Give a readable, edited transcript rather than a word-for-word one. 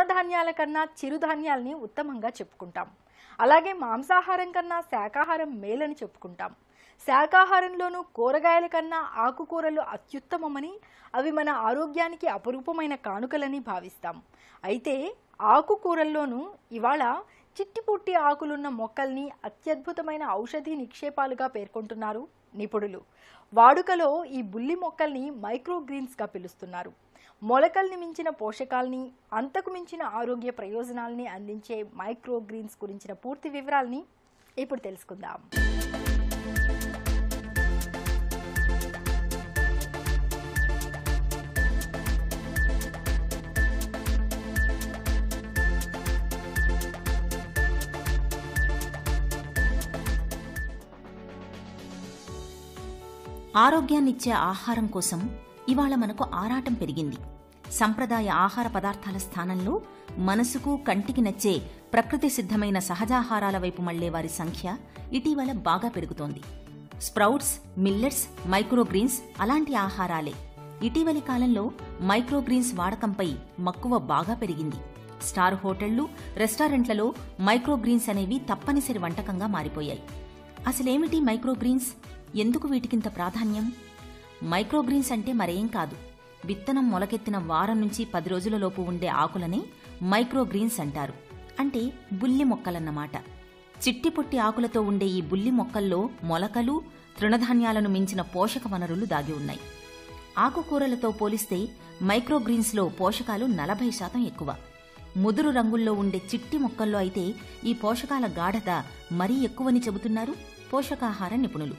తృణధాన్యాల కన్నా చిరుధాన్యాల్ని ఉత్తమంగా చెప్పుకుంటాం. అలాగే మాంసాహారం కన్నా శాకాహారం మేలని చెప్పుకుంటాం. శాకాహారంలోనూ కూరగాయల కన్నా ఆకుకూరలు అత్యుత్తమమని, అవి మన ఆరోగ్యానికి అపురూపమైన కానుకలని భావిస్తాం. అయితే ఆకుకూరల్లోనూ ఇవాళ చిట్టిపుట్టి ఆకులున్న మొక్కల్ని అత్యద్భుతమైన ఔషధి నిక్షేపాలుగా పేర్కొంటున్నారు నిపుణులు. వాడుకలో ఈ బుల్లి మొక్కల్ని మైక్రోగ్రీన్స్గా పిలుస్తున్నారు. మొలకల్ని మించిన పోషకాల్ని, అంతకు మించిన ఆరోగ్య ప్రయోజనాల్ని అందించే మైక్రోగ్రీన్స్ గురించిన పూర్తి వివరాల్ని ఇప్పుడు తెలుసుకుందాం. ఆరోగ్యాన్నిచ్చే ఆహారం కోసం ఇవాళ మనకు ఆరాటం పెరిగింది. సంప్రదాయ ఆహార పదార్థాల స్థానంలో మనసుకు కంటికి నచ్చే ప్రకృతి సిద్ధమైన సహజాహారాల వైపు మళ్లే వారి సంఖ్య ఇటీవల బాగా పెరుగుతోంది. స్ప్రౌట్స్, మిల్లెట్స్, మైక్రోగ్రీన్స్ అలాంటి ఆహారాలే. ఇటీవలి కాలంలో మైక్రోగ్రీన్స్ వాడకంపై మక్కువ బాగా పెరిగింది. స్టార్ హోటళ్లు, రెస్టారెంట్లలో మైక్రోగ్రీన్స్ అనేవి తప్పనిసరి వంటకంగా మారిపోయాయి. అసలేమిటి మైక్రోగ్రీన్స్? ఎందుకు వీటికింత ప్రాధాన్యం? మైక్రోగ్రీన్స్ అంటే మరేం కాదు, విత్తనం మొలకెత్తిన వారం నుంచి 10 రోజులలోపు ఉండే ఆకులనే మైక్రోగ్రీన్స్ అంటారు. అంటే బుల్లి మొక్కలన్నమాట. చిట్టిపొట్టి ఆకులతో ఉండే ఈ బుల్లి మొక్కల్లో మొలకలు, తృణధాన్యాలను మించిన పోషక వనరులు దాగి ఉన్నాయి. ఆకుకూరలతో పోలిస్తే మైక్రోగ్రీన్స్లో పోషకాలు 40% ఎక్కువ. ముదురు రంగుల్లో ఉండే చిట్టి మొక్కల్లో అయితే ఈ పోషకాల గాఢత మరీ ఎక్కువని చెబుతున్నారు పోషకాహార నిపుణులు.